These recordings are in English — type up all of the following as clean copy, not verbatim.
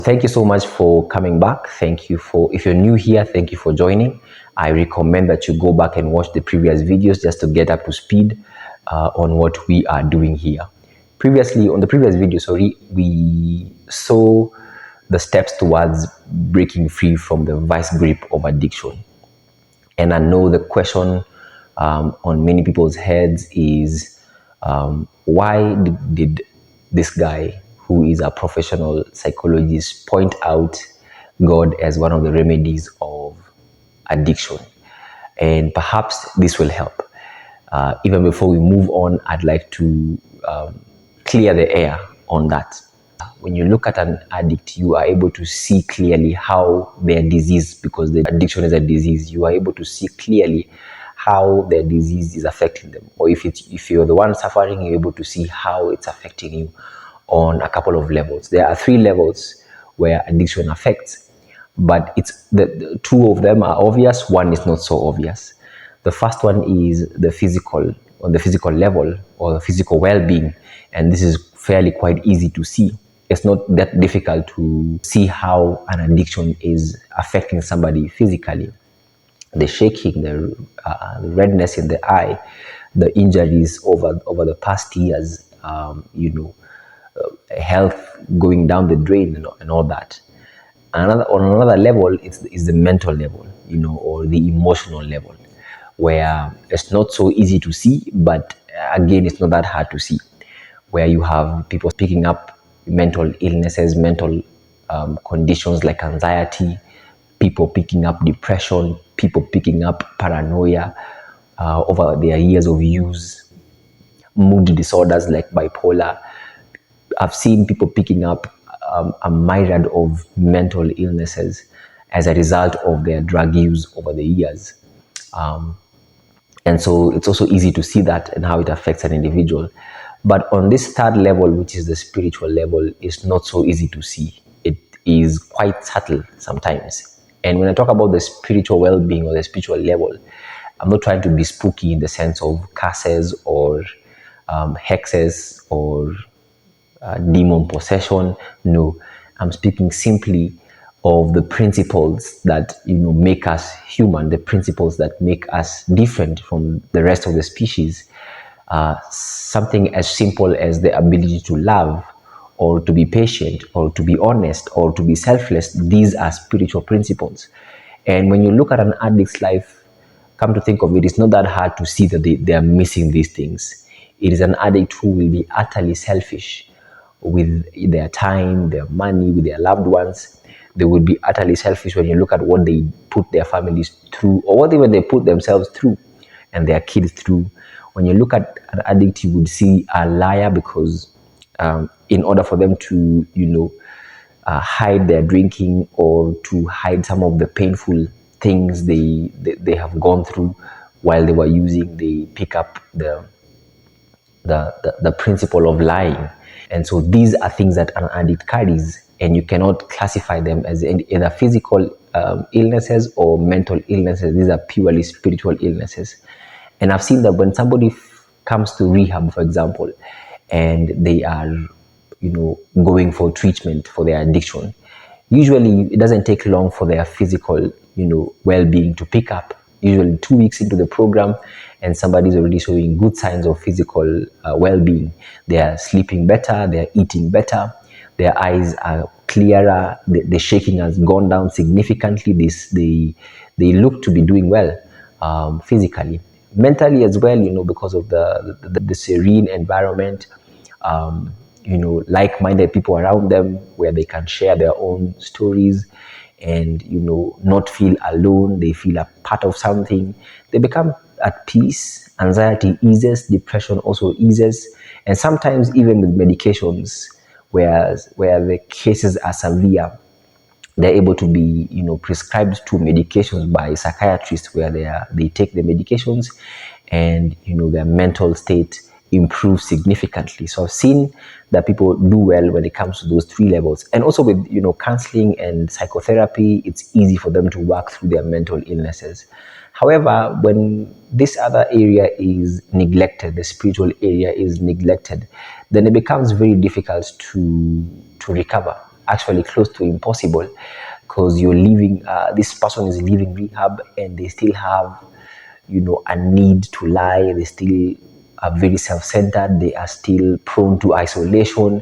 Thank you so much for coming back. Thank you for, if you're new here, thank you for joining. I recommend that you go back and watch the previous videos just to get up to speed on what we are doing here. Previously, on the previous video, we saw the steps towards breaking free from the vice grip of addiction. And I know the question on many people's heads is, why did this guy, who is a professional psychologist, point out God as one of the remedies of addiction? And perhaps this will help. Even before we move on, I'd like to clear the air on that. When you look at an addict, you are able to see clearly how their disease, because the addiction is a disease, you are able to see clearly how their disease is affecting them. Or if you're the one suffering, you're able to see how it's affecting you on a couple of levels. There are 3 levels where addiction affects, but it's the 2 of them are obvious, 1 is not so obvious. The first one is the physical, on the physical level, or the physical well-being, and this is fairly quite easy to see. It's not that difficult to see how an addiction is affecting somebody physically. The shaking, the redness in the eye, the injuries over the past years, health going down the drain and all that. On another level, is the mental level, or the emotional level, where it's not so easy to see, but again, it's not that hard to see, where you have people picking up mental illnesses, mental conditions like anxiety, people picking up depression, people picking up paranoia over their years of use, mood disorders like bipolar. I've seen people picking up a myriad of mental illnesses as a result of their drug use over the years. And so it's also easy to see that and how it affects an individual. But on this 3rd level, which is the spiritual level, it's not so easy to see. It is quite subtle sometimes. And when I talk about the spiritual well-being or the spiritual level, I'm not trying to be spooky in the sense of curses or hexes or demon possession. No, I'm speaking simply of the principles that make us human, the principles that make us different from the rest of the species. Something as simple as the ability to love, or to be patient, or to be honest, or to be selfless. These are spiritual principles. And when you look at an addict's life, come to think of it, it's not that hard to see that they are missing these things. It is an addict who will be utterly selfish with their time, their money, with their loved ones. They will be utterly selfish when you look at what they put their families through, or what even they put themselves through and their kids through. When you look at an addict, you would see a liar, because in order for them to, hide their drinking, or to hide some of the painful things they have gone through while they were using, they pick up the principle of lying. And so these are things that an addict carries, and you cannot classify them as either physical illnesses or mental illnesses. These are purely spiritual illnesses. And I've seen that when somebody comes to rehab, for example, and they are, going for treatment for their addiction, usually it doesn't take long for their physical, well-being to pick up. Usually 2 weeks into the program, and somebody's already showing good signs of physical well-being. They are sleeping better, they are eating better, their eyes are clearer, the shaking has gone down significantly. They look to be doing well physically. Mentally as well, because of the serene environment, like-minded people around them, where they can share their own stories and not feel alone. They feel a part of something. They become at peace. Anxiety eases, depression also eases, and sometimes even with medications, where the cases are severe, they're able to be prescribed to medications by psychiatrists, where they take the medications, and their mental state improves significantly. So I've seen that people do well when it comes to those 3 levels. And also with counseling and psychotherapy, it's easy for them to work through their mental illnesses. However, when this other area is neglected, the spiritual area is neglected, then it becomes very difficult to recover. actually close to impossible, because you're leaving, this person is leaving rehab and they still have, a need to lie. They still are very self-centered. They are still prone to isolation.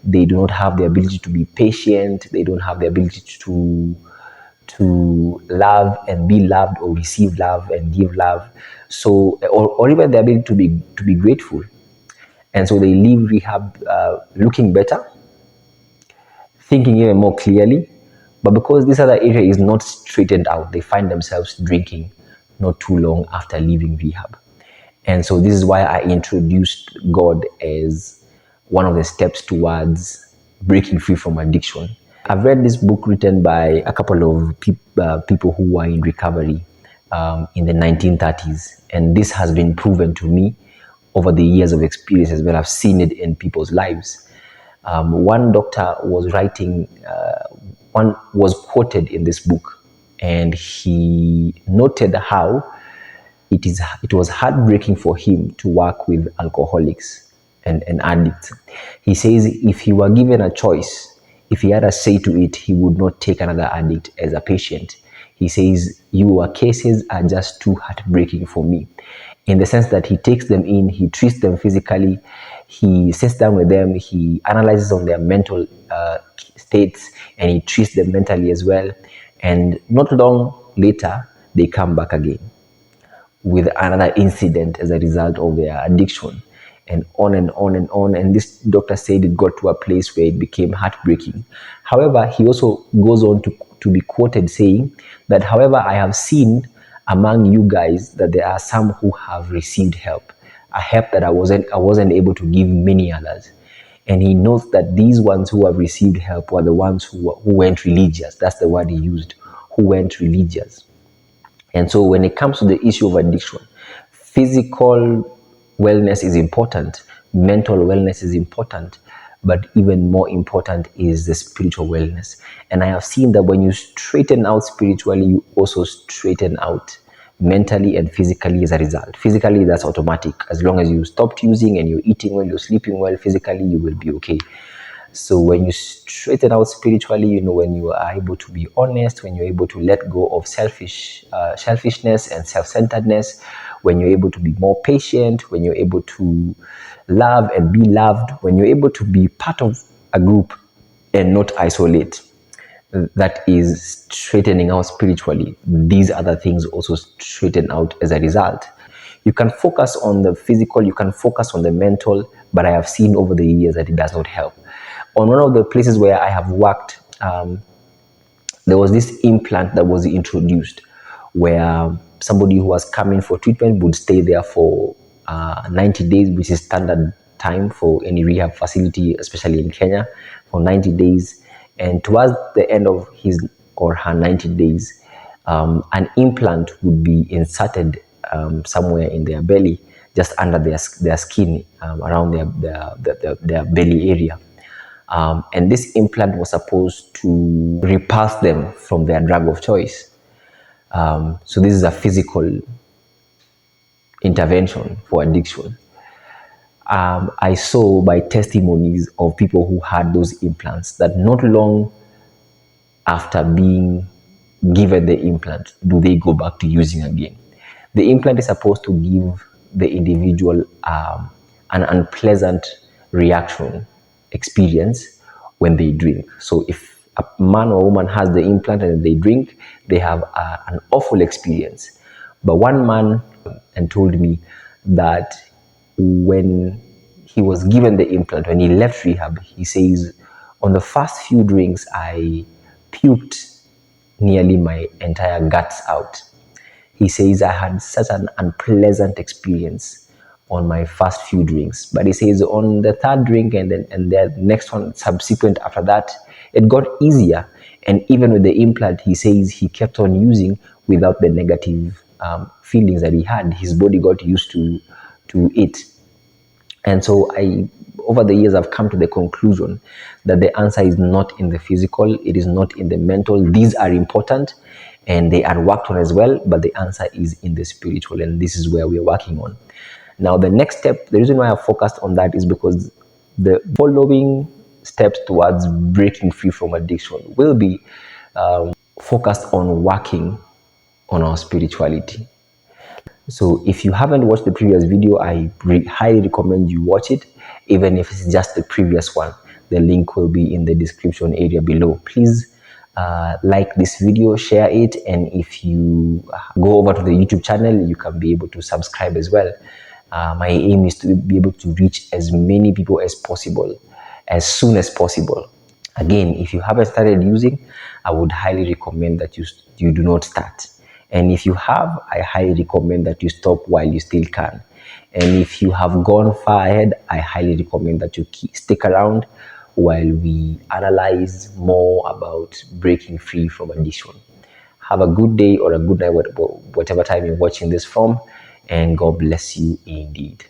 They do not have the ability to be patient. They don't have the ability to love and be loved, or receive love and give love. So, or even the ability to be grateful. And so they leave rehab looking better, thinking even more clearly. But because this other area is not straightened out, they find themselves drinking not too long after leaving rehab. And so this is why I introduced God as one of the steps towards breaking free from addiction. I've read this book written by a couple of people who were in recovery in the 1930s. And this has been proven to me over the years of experience as well. I've seen it in people's lives. One doctor was writing, one was quoted in this book, and he noted how it was heartbreaking for him to work with alcoholics and addicts. He says if he were given a choice, if he had a say to it, he would not take another addict as a patient. He says, your cases are just too heartbreaking for me, in the sense that he takes them in, he treats them physically, he sits down with them, he analyzes on their mental states, and he treats them mentally as well. And not long later, they come back again with another incident as a result of their addiction, and on and on and on. And this doctor said it got to a place where it became heartbreaking. However, he also goes on to be quoted saying that, however, I have seen among you guys that there are some who have received help, a help that I wasn't able to give many others. And he notes that these ones who have received help were the ones who weren't religious. That's the word he used, who weren't religious. And so when it comes to the issue of addiction, physical wellness is important, mental wellness is important, but even more important is the spiritual wellness. And I have seen that when you straighten out spiritually, you also straighten out mentally and physically as a result. Physically, that's automatic. As long as you stopped using and you're eating well, you're sleeping well, physically, you will be okay. So when you straighten out spiritually, when you are able to be honest, when you're able to let go of selfishness and self-centeredness, when you're able to be more patient, when you're able to love and be loved, when you're able to be part of a group and not isolate, that is straightening out spiritually. These other things also straighten out as a result. You can focus on the physical, you can focus on the mental, but I have seen over the years that it does not help. On one of the places where I have worked, there was this implant that was introduced where somebody who was coming for treatment would stay there for 90 days, which is standard time for any rehab facility, especially in Kenya, for 90 days. And towards the end of his or her 90 days, an implant would be inserted somewhere in their belly, just under their skin, around their belly area. And this implant was supposed to repulse them from their drug of choice. So this is a physical intervention for addiction. I saw by testimonies of people who had those implants that not long after being given the implant do they go back to using again. The implant is supposed to give the individual an unpleasant reaction experience when they drink. So if a man or woman has the implant and they drink, they have an awful experience. But one man told me that when he was given the implant, when he left rehab, he says, on the first few drinks, I puked nearly my entire guts out. He says, I had such an unpleasant experience on my first few drinks. But he says on the third drink and the next one subsequent after that, it got easier. And even with the implant, he says he kept on using without the negative feelings that he had. His body got used to it. And so over the years, I've come to the conclusion that the answer is not in the physical, it is not in the mental. These are important and they are worked on as well, but the answer is in the spiritual, and this is where we're working on. Now, the next step, the reason why I focused on that is because the following steps towards breaking free from addiction will be focused on working on our spirituality. So if you haven't watched the previous video, I highly recommend you watch it, even if it's just the previous one. The link will be in the description area below. Please like this video, share it, and if you go over to the YouTube channel, you can be able to subscribe as well. My aim is to be able to reach as many people as possible, as soon as possible. Again, if you haven't started using, I would highly recommend that you do not start. And if you have, I highly recommend that you stop while you still can. And if you have gone far ahead, I highly recommend that you stick around while we analyze more about breaking free from addiction. Have a good day or a good night, whatever time you're watching this from, and God bless you indeed.